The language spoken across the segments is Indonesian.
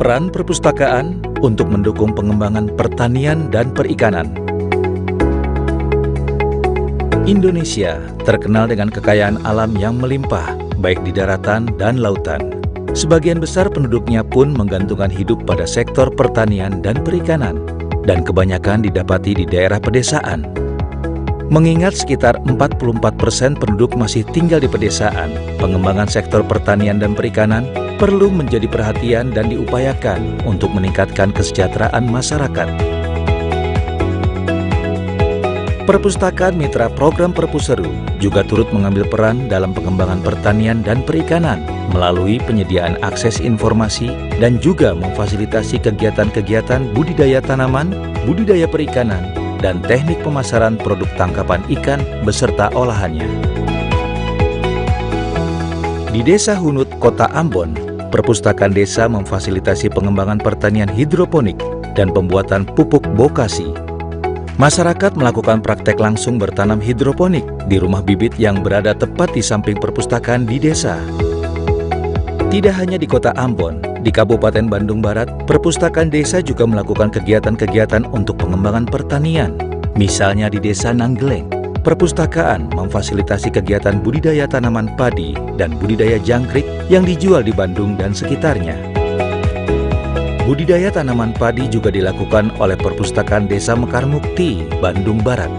Peran perpustakaan untuk mendukung pengembangan pertanian dan perikanan. Indonesia terkenal dengan kekayaan alam yang melimpah, baik di daratan dan lautan. Sebagian besar penduduknya pun menggantungkan hidup pada sektor pertanian dan perikanan, dan kebanyakan didapati di daerah pedesaan. Mengingat sekitar 44% penduduk masih tinggal di pedesaan, pengembangan sektor pertanian dan perikanan perlu menjadi perhatian dan diupayakan untuk meningkatkan kesejahteraan masyarakat. Perpustakaan Mitra Program Perpuseru juga turut mengambil peran dalam pengembangan pertanian dan perikanan melalui penyediaan akses informasi dan juga memfasilitasi kegiatan-kegiatan budidaya tanaman, budidaya perikanan, dan teknik pemasaran produk tangkapan ikan beserta olahannya. Di Desa Hunut, Kota Ambon, Perpustakaan Desa memfasilitasi pengembangan pertanian hidroponik dan pembuatan pupuk bokasi. Masyarakat melakukan praktek langsung bertanam hidroponik di rumah bibit yang berada tepat di samping perpustakaan di desa. Tidak hanya di Kota Ambon, di Kabupaten Bandung Barat, Perpustakaan Desa juga melakukan kegiatan-kegiatan untuk pengembangan pertanian. Misalnya di Desa Nanggeleng, perpustakaan memfasilitasi kegiatan budidaya tanaman padi dan budidaya jangkrik yang dijual di Bandung dan sekitarnya. Budidaya tanaman padi juga dilakukan oleh Perpustakaan Desa Mekar Mukti, Bandung Barat.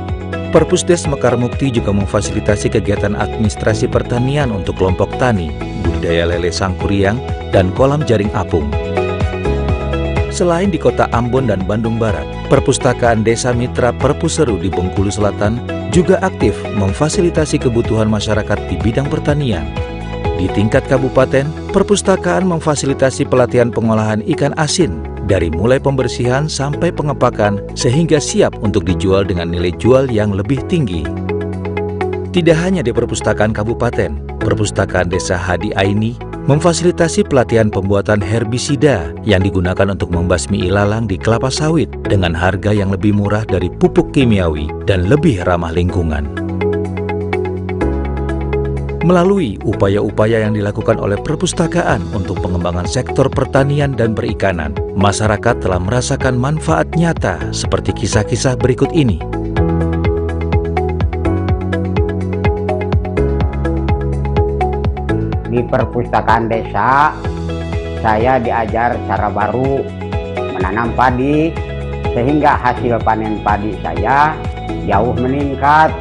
Perpusdes Mekar Mukti juga memfasilitasi kegiatan administrasi pertanian untuk kelompok tani, budidaya lele sangkuriang, dan kolam jaring apung. Selain di Kota Ambon dan Bandung Barat, Perpustakaan Desa Mitra Perpuseru di Bengkulu Selatan juga aktif memfasilitasi kebutuhan masyarakat di bidang pertanian. Di tingkat kabupaten, perpustakaan memfasilitasi pelatihan pengolahan ikan asin dari mulai pembersihan sampai pengepakan sehingga siap untuk dijual dengan nilai jual yang lebih tinggi. Tidak hanya di perpustakaan kabupaten, Perpustakaan Desa Hadi Aini memfasilitasi pelatihan pembuatan herbisida yang digunakan untuk membasmi ilalang di kelapa sawit dengan harga yang lebih murah dari pupuk kimiawi dan lebih ramah lingkungan. Melalui upaya-upaya yang dilakukan oleh perpustakaan untuk pengembangan sektor pertanian dan perikanan, masyarakat telah merasakan manfaat nyata seperti kisah-kisah berikut ini. Di perpustakaan desa, saya diajar cara baru menanam padi, sehingga hasil panen padi saya jauh meningkat.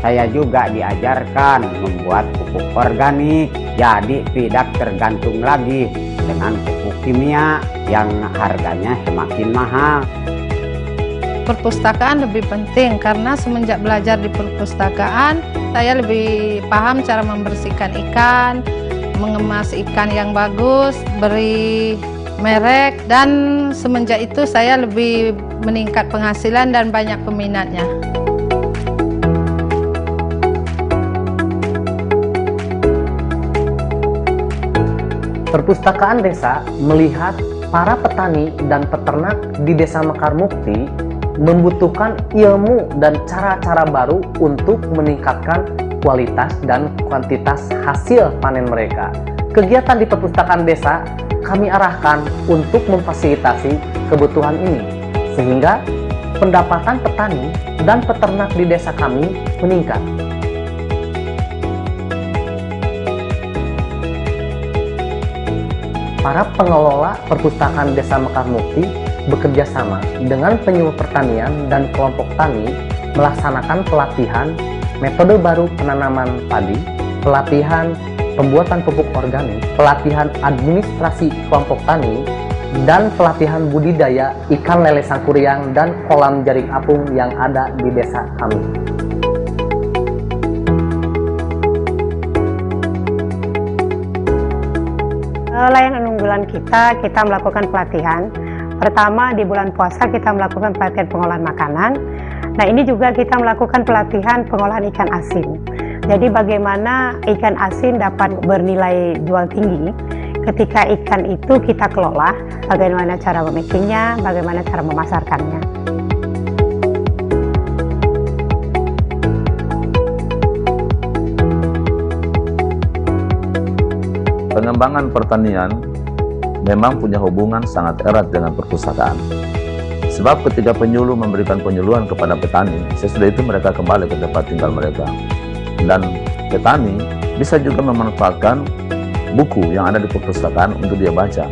Saya juga diajarkan membuat pupuk organik, jadi tidak tergantung lagi dengan pupuk kimia yang harganya semakin mahal. Perpustakaan lebih penting karena semenjak belajar di perpustakaan, saya lebih paham cara membersihkan ikan, mengemas ikan yang bagus, beri merek, dan semenjak itu saya lebih meningkat penghasilan dan banyak peminatnya. Perpustakaan Desa melihat para petani dan peternak di Desa Mekar Mukti membutuhkan ilmu dan cara-cara baru untuk meningkatkan kualitas dan kuantitas hasil panen mereka. Kegiatan di Perpustakaan Desa kami arahkan untuk memfasilitasi kebutuhan ini, sehingga pendapatan petani dan peternak di desa kami meningkat. Para pengelola Perpustakaan Desa Mekar Mukti bekerja sama dengan penyuluh pertanian dan kelompok tani melaksanakan pelatihan metode baru penanaman padi, pelatihan pembuatan pupuk organik, pelatihan administrasi kelompok tani, dan pelatihan budidaya ikan lele sangkuriang dan kolam jaring apung yang ada di desa kami. Layanan unggulan kita melakukan pelatihan. Pertama, di bulan puasa kita melakukan pelatihan pengolahan makanan. Nah, ini juga kita melakukan pelatihan pengolahan ikan asin. Jadi bagaimana ikan asin dapat bernilai jual tinggi ketika ikan itu kita kelola, bagaimana cara memakingnya, bagaimana cara memasarkannya. Pengembangan pertanian memang punya hubungan sangat erat dengan perpustakaan. Sebab ketika penyuluh memberikan penyuluhan kepada petani, sesudah itu mereka kembali ke tempat tinggal mereka. Dan petani bisa juga memanfaatkan buku yang ada di perpustakaan untuk dia baca.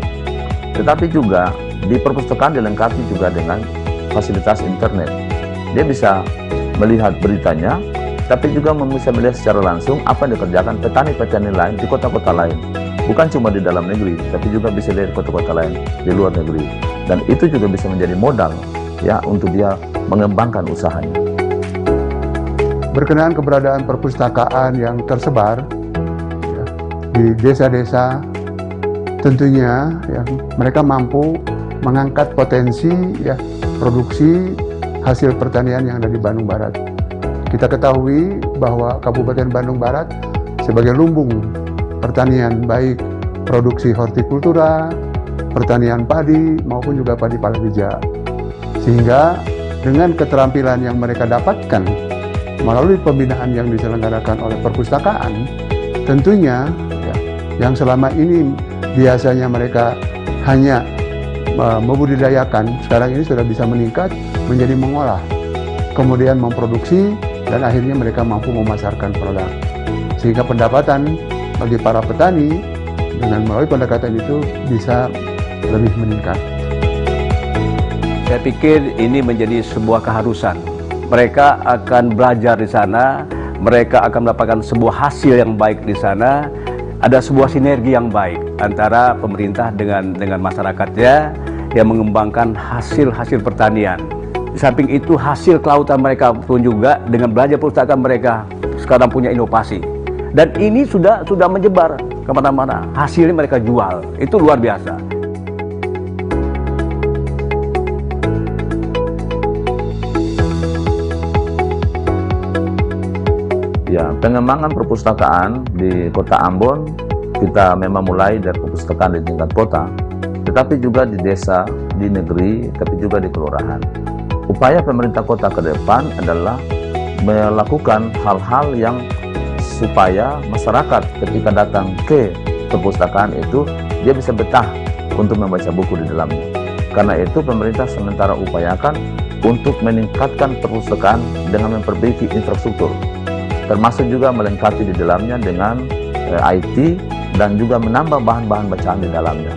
Tetapi juga di perpustakaan dilengkapi juga dengan fasilitas internet. Dia bisa melihat beritanya, tapi juga bisa melihat secara langsung apa yang dikerjakan petani-petani lain di kota-kota lain. Bukan cuma di dalam negeri, tapi juga bisa lihat kota-kota lain di luar negeri. Dan itu juga bisa menjadi modal ya untuk dia mengembangkan usahanya. Berkenaan keberadaan perpustakaan yang tersebar ya, di desa-desa, tentunya ya, mereka mampu mengangkat potensi ya, produksi hasil pertanian yang ada di Bandung Barat. Kita ketahui bahwa Kabupaten Bandung Barat sebagai lumbung pertanian, baik produksi hortikultura, pertanian padi maupun juga padi palawija. Sehingga dengan keterampilan yang mereka dapatkan melalui pembinaan yang diselenggarakan oleh perpustakaan, tentunya ya, yang selama ini biasanya mereka hanya membudidayakan, sekarang ini sudah bisa meningkat menjadi mengolah, kemudian memproduksi, dan akhirnya mereka mampu memasarkan produk. Sehingga pendapatan bagi para petani dengan melalui pendekatan itu bisa lebih meningkat. Saya pikir ini menjadi sebuah keharusan. Mereka akan belajar di sana, mereka akan mendapatkan sebuah hasil yang baik di sana. Ada sebuah sinergi yang baik antara pemerintah dengan masyarakatnya yang mengembangkan hasil-hasil pertanian. Di samping itu hasil kelautan mereka pun juga dengan belajar perpustakaan mereka sekarang punya inovasi. Dan ini sudah menyebar kemana-mana. Hasilnya mereka jual. Itu luar biasa. Ya, pengembangan perpustakaan di Kota Ambon kita memang mulai dari perpustakaan di tingkat kota, tetapi juga di desa, di negeri, tapi juga di kelurahan. Upaya pemerintah kota ke depan adalah melakukan hal-hal yang supaya masyarakat ketika datang ke perpustakaan itu dia bisa betah untuk membaca buku di dalamnya. Karena itu pemerintah sementara upayakan untuk meningkatkan perpustakaan dengan memperbaiki infrastruktur, termasuk juga melengkapi di dalamnya dengan IT dan juga menambah bahan-bahan bacaan di dalamnya.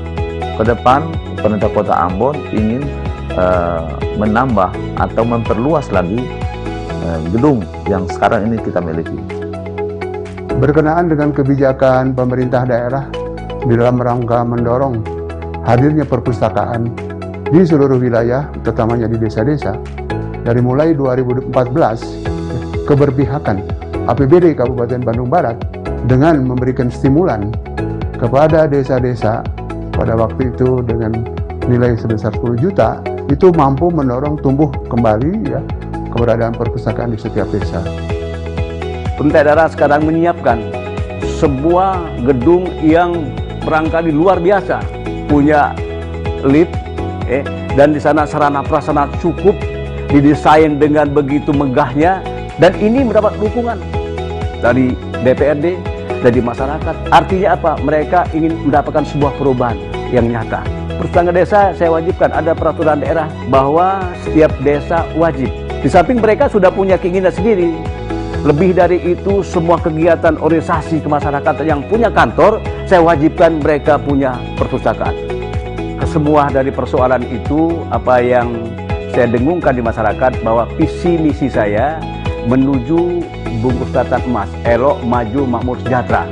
Ke depan pemerintah Kota Ambon ingin menambah atau memperluas lagi gedung yang sekarang ini kita miliki. Berkenaan dengan kebijakan pemerintah daerah di dalam rangka mendorong hadirnya perpustakaan di seluruh wilayah, terutamanya di desa-desa, dari mulai 2014, keberpihakan APBD Kabupaten Bandung Barat dengan memberikan stimulan kepada desa-desa pada waktu itu dengan nilai sebesar 10 juta, itu mampu mendorong tumbuh kembali ya keberadaan perpustakaan di setiap desa. Pemerintah daerah sekarang menyiapkan sebuah gedung yang barangkali luar biasa, punya lift, dan di sana sarana prasarana cukup, didesain dengan begitu megahnya, dan ini mendapat dukungan dari DPRD, dari masyarakat. Artinya apa? Mereka ingin mendapatkan sebuah perubahan yang nyata. Perpustakaan desa saya wajibkan, ada peraturan daerah bahwa setiap desa wajib. Di samping mereka sudah punya keinginan sendiri. Lebih dari itu, semua kegiatan organisasi kemasyarakatan yang punya kantor, saya wajibkan mereka punya perpustakaan. Kesemua dari persoalan itu, apa yang saya dengungkan di masyarakat, bahwa visi misi saya menuju bungkus tatan emas, elok, maju, makmur, sejahtera.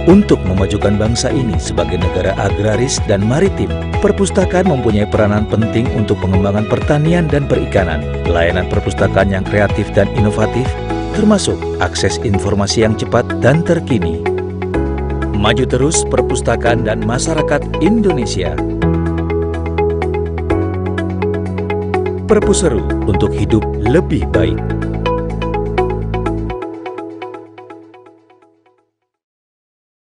Untuk memajukan bangsa ini sebagai negara agraris dan maritim, perpustakaan mempunyai peranan penting untuk pengembangan pertanian dan perikanan, layanan perpustakaan yang kreatif dan inovatif, termasuk akses informasi yang cepat dan terkini. Maju terus perpustakaan dan masyarakat Indonesia. Perpuseru untuk hidup lebih baik.